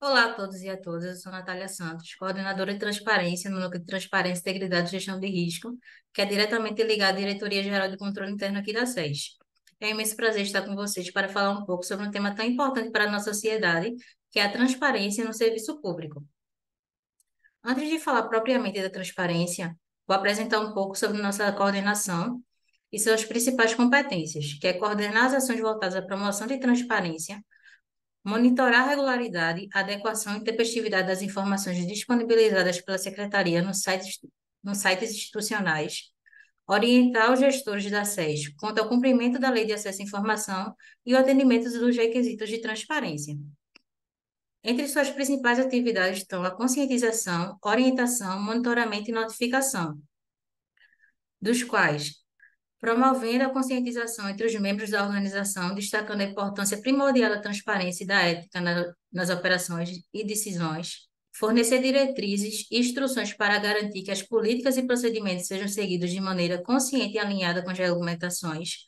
Olá a todos e a todas, eu sou Natália Santos, coordenadora de transparência no Núcleo de Transparência, Integridade e Gestão de Risco, que é diretamente ligado à Diretoria Geral de Controle Interno aqui da SES. É um imenso prazer estar com vocês para falar um pouco sobre um tema tão importante para a nossa sociedade, que é a transparência no serviço público. Antes de falar propriamente da transparência, vou apresentar um pouco sobre nossa coordenação e suas principais competências, que é coordenar as ações voltadas à promoção de transparência, monitorar a regularidade, adequação e tempestividade das informações disponibilizadas pela Secretaria nos sites institucionais, orientar os gestores da SES quanto ao cumprimento da Lei de Acesso à Informação e o atendimento dos requisitos de transparência. Entre suas principais atividades estão a conscientização, orientação, monitoramento e notificação, dos quais promovendo a conscientização entre os membros da organização, destacando a importância primordial da transparência e da ética nas operações e decisões, fornecer diretrizes e instruções para garantir que as políticas e procedimentos sejam seguidos de maneira consciente e alinhada com as regulamentações,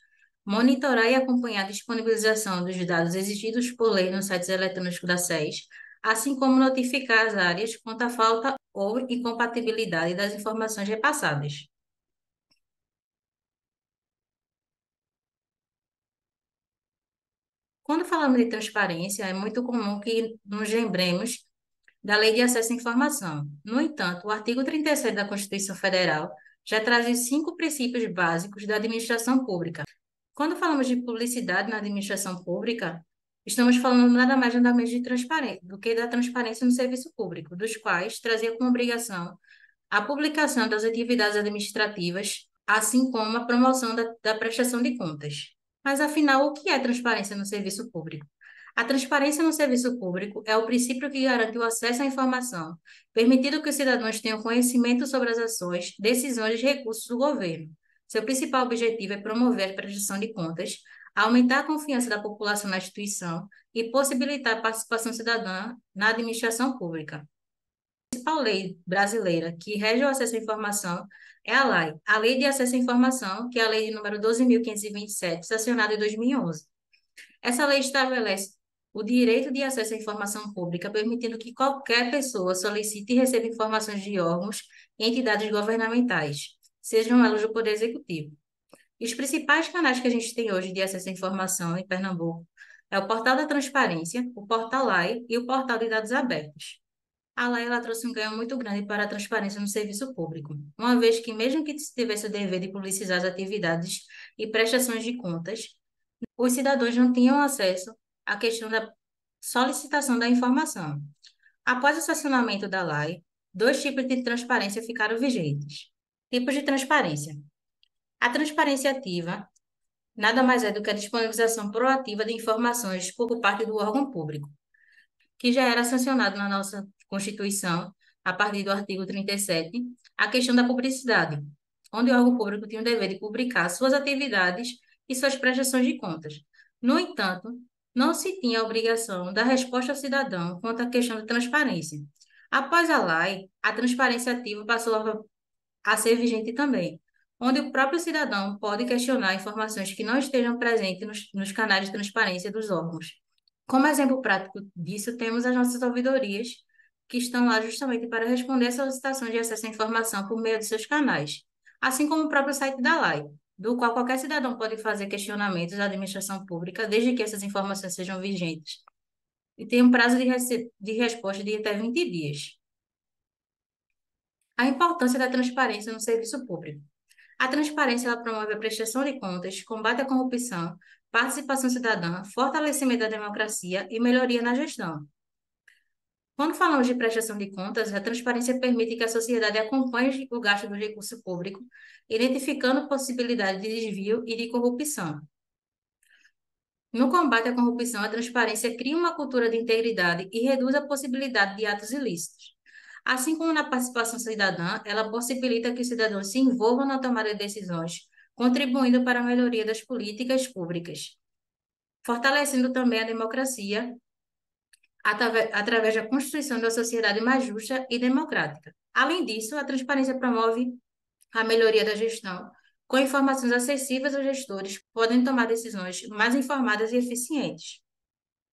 monitorar e acompanhar a disponibilização dos dados exigidos por lei nos sites eletrônicos da SES, assim como notificar as áreas quanto à falta ou incompatibilidade das informações repassadas. Quando falamos de transparência, é muito comum que nos lembremos da Lei de Acesso à Informação. No entanto, o artigo 37 da Constituição Federal já traz os 5 princípios básicos da administração pública. Quando falamos de publicidade na administração pública, estamos falando nada mais nada menos de transparência, do que da transparência no serviço público, dos quais trazia como obrigação a publicação das atividades administrativas, assim como a promoção da prestação de contas. Mas, afinal, o que é transparência no serviço público? A transparência no serviço público é o princípio que garante o acesso à informação, permitindo que os cidadãos tenham conhecimento sobre as ações, decisões e recursos do governo. Seu principal objetivo é promover a prestação de contas, aumentar a confiança da população na instituição e possibilitar a participação cidadã na administração pública. A principal lei brasileira que rege o acesso à informação é a LAI, a Lei de Acesso à Informação, que é a lei de número 12.527, sancionada em 2011. Essa lei estabelece o direito de acesso à informação pública, permitindo que qualquer pessoa solicite e receba informações de órgãos e entidades governamentais, sejam elas do Poder Executivo. E os principais canais que a gente tem hoje de acesso à informação em Pernambuco é o Portal da Transparência, o Portal LAI e o Portal de Dados Abertos. A lei ela trouxe um ganho muito grande para a transparência no serviço público, uma vez que, mesmo que se tivesse o dever de publicizar as atividades e prestações de contas, os cidadãos não tinham acesso à questão da solicitação da informação. Após o sancionamento da lei, 2 tipos de transparência ficaram vigentes. Tipos de transparência. A transparência ativa nada mais é do que a disponibilização proativa de informações por parte do órgão público, que já era sancionado na nossa Constituição, a partir do artigo 37, a questão da publicidade, onde o órgão público tinha o dever de publicar suas atividades e suas prestações de contas. No entanto, não se tinha a obrigação da resposta ao cidadão quanto à questão da transparência. Após a lei, a transparência ativa passou a ser vigente também, onde o próprio cidadão pode questionar informações que não estejam presentes nos canais de transparência dos órgãos. Como exemplo prático disso, temos as nossas ouvidorias, que estão lá justamente para responder a solicitações de acesso à informação por meio de seus canais, assim como o próprio site da LAI, do qual qualquer cidadão pode fazer questionamentos à administração pública, desde que essas informações sejam vigentes, e tem um prazo de resposta de até 20 dias. A importância da transparência no serviço público. A transparência ela promove a prestação de contas, combate à corrupção, participação cidadã, fortalecimento da democracia e melhoria na gestão. Quando falamos de prestação de contas, a transparência permite que a sociedade acompanhe o gasto do recurso público, identificando possibilidades de desvio e de corrupção. No combate à corrupção, a transparência cria uma cultura de integridade e reduz a possibilidade de atos ilícitos. Assim como na participação cidadã, ela possibilita que os cidadãos se envolvam na tomada de decisões, contribuindo para a melhoria das políticas públicas, fortalecendo também a democracia através da construção de uma sociedade mais justa e democrática. Além disso, a transparência promove a melhoria da gestão. Com informações acessíveis, os gestores podem tomar decisões mais informadas e eficientes.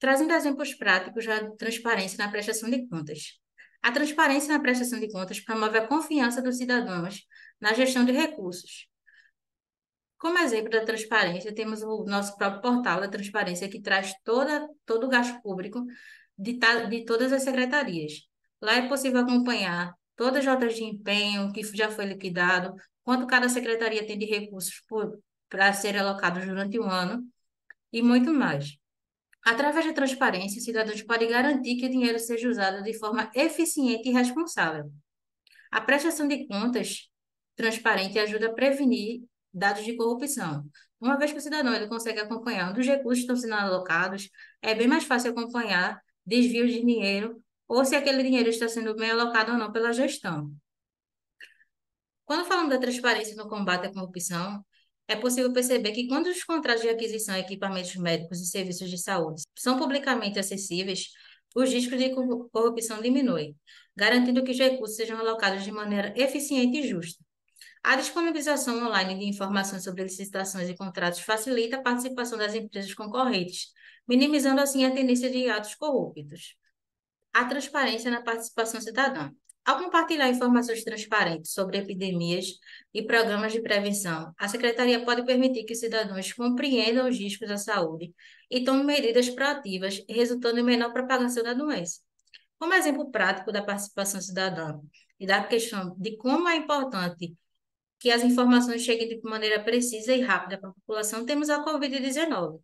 Trazendo exemplos práticos da transparência na prestação de contas. A transparência na prestação de contas promove a confiança dos cidadãos na gestão de recursos. Como exemplo da transparência, temos o nosso próprio portal da transparência, que traz todo o gasto público de todas as secretarias. Lá é possível acompanhar todas as notas de empenho que já foi liquidado, quanto cada secretaria tem de recursos para ser alocados durante o ano e muito mais. Através da transparência, os cidadãos podem garantir que o dinheiro seja usado de forma eficiente e responsável. A prestação de contas transparente ajuda a prevenir dados de corrupção. Uma vez que o cidadão ele consegue acompanhar onde os recursos estão sendo alocados, é bem mais fácil acompanhar desvios de dinheiro ou se aquele dinheiro está sendo bem alocado ou não pela gestão. Quando falamos da transparência no combate à corrupção, é possível perceber que quando os contratos de aquisição de equipamentos médicos e serviços de saúde são publicamente acessíveis, os riscos de corrupção diminuem, garantindo que os recursos sejam alocados de maneira eficiente e justa. A disponibilização online de informações sobre licitações e contratos facilita a participação das empresas concorrentes, minimizando assim a tendência de atos corruptos. A transparência na participação cidadã. Ao compartilhar informações transparentes sobre epidemias e programas de prevenção, a Secretaria pode permitir que cidadãos compreendam os riscos da saúde e tomem medidas proativas, resultando em menor propagação da doença. Como exemplo prático da participação cidadã e da questão de como é importante que as informações cheguem de maneira precisa e rápida para a população, temos a Covid-19.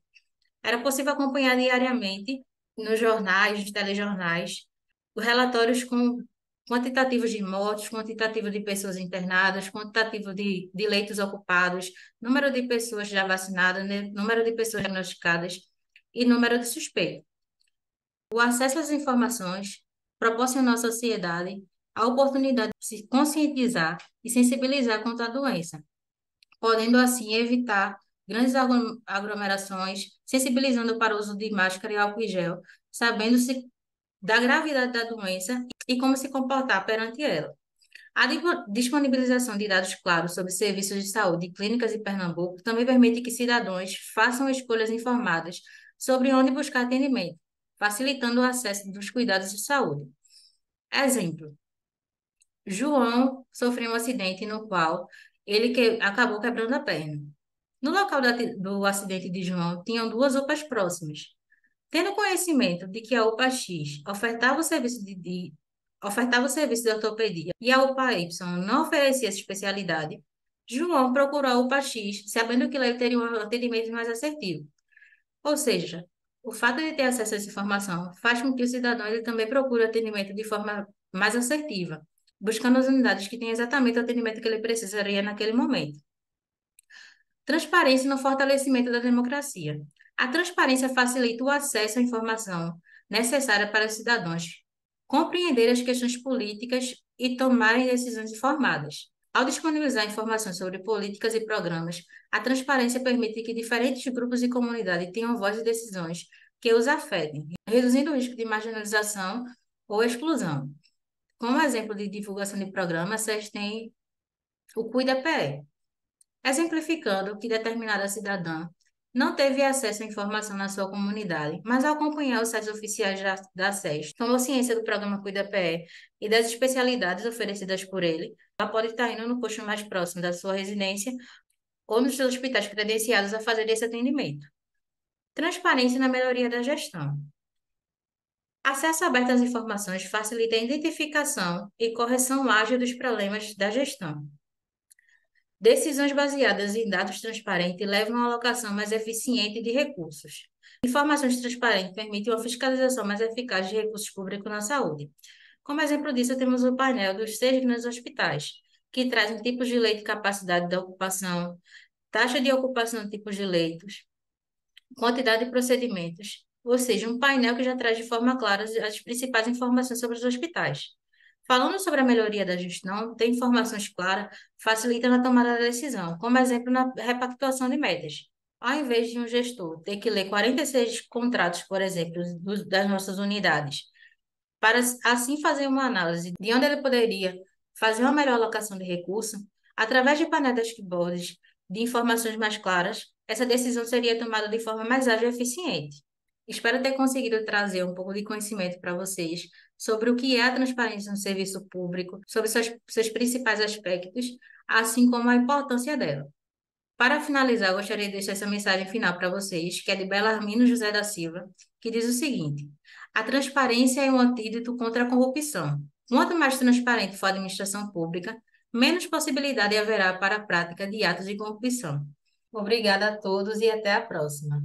Era possível acompanhar diariamente nos jornais, nos telejornais, os relatórios com quantitativos de mortes, quantitativo de pessoas internadas, quantitativo de leitos ocupados, número de pessoas já vacinadas, né, número de pessoas diagnosticadas e número de suspeitos. O acesso às informações proporciona à sociedade a oportunidade de se conscientizar e sensibilizar contra a doença, podendo assim evitar grandes aglomerações, sensibilizando para o uso de máscara e álcool em gel, sabendo-se da gravidade da doença e como se comportar perante ela. A disponibilização de dados claros sobre serviços de saúde e clínicas em Pernambuco também permite que cidadãos façam escolhas informadas sobre onde buscar atendimento, facilitando o acesso dos cuidados de saúde. Exemplo: João sofreu um acidente no qual acabou quebrando a perna. No local do acidente de João, tinham duas UPAs próximas. Tendo conhecimento de que a UPA X ofertava o serviço de ortopedia e a UPA Y não oferecia essa especialidade, João procurou a UPA X, sabendo que lá ele teria um atendimento mais assertivo. Ou seja, o fato de ter acesso a essa informação faz com que o cidadão ele também procure atendimento de forma mais assertiva, buscando as unidades que têm exatamente o atendimento que ele precisaria naquele momento. Transparência no fortalecimento da democracia. A transparência facilita o acesso à informação necessária para os cidadãos compreender as questões políticas e tomarem decisões informadas. Ao disponibilizar informações sobre políticas e programas, a transparência permite que diferentes grupos e comunidades tenham voz e decisões que os afetem, reduzindo o risco de marginalização ou exclusão. Como exemplo de divulgação de programas, vocês têm o Cuida-PE, exemplificando que determinada cidadã não teve acesso à informação na sua comunidade, mas ao acompanhar os sites oficiais da SES, tomou ciência do programa Cuida-PE e das especialidades oferecidas por ele, ela pode estar indo no posto mais próximo da sua residência ou nos hospitais credenciados a fazer esse atendimento. Transparência na melhoria da gestão. Acesso aberto às informações facilita a identificação e correção ágil dos problemas da gestão. Decisões baseadas em dados transparentes levam a uma alocação mais eficiente de recursos. Informações transparentes permitem uma fiscalização mais eficaz de recursos públicos na saúde. Como exemplo disso, temos o painel dos 6 grandes hospitais, que trazem tipos de leito e capacidade de ocupação, taxa de ocupação de tipos de leitos, quantidade de procedimentos, ou seja, um painel que já traz de forma clara as principais informações sobre os hospitais. Falando sobre a melhoria da gestão, ter informações claras facilita na tomada da decisão, como exemplo na repactuação de metas. Ao invés de um gestor ter que ler 46 contratos, por exemplo, das nossas unidades, para assim fazer uma análise de onde ele poderia fazer uma melhor alocação de recurso, através de painéis dashboards de informações mais claras, essa decisão seria tomada de forma mais ágil e eficiente. Espero ter conseguido trazer um pouco de conhecimento para vocês sobre o que é a transparência no serviço público, sobre seus principais aspectos, assim como a importância dela. Para finalizar, eu gostaria de deixar essa mensagem final para vocês, que é de Belarmino José da Silva, que diz o seguinte: a transparência é um antídoto contra a corrupção. Quanto mais transparente for a administração pública, menos possibilidade haverá para a prática de atos de corrupção. Obrigada a todos e até a próxima.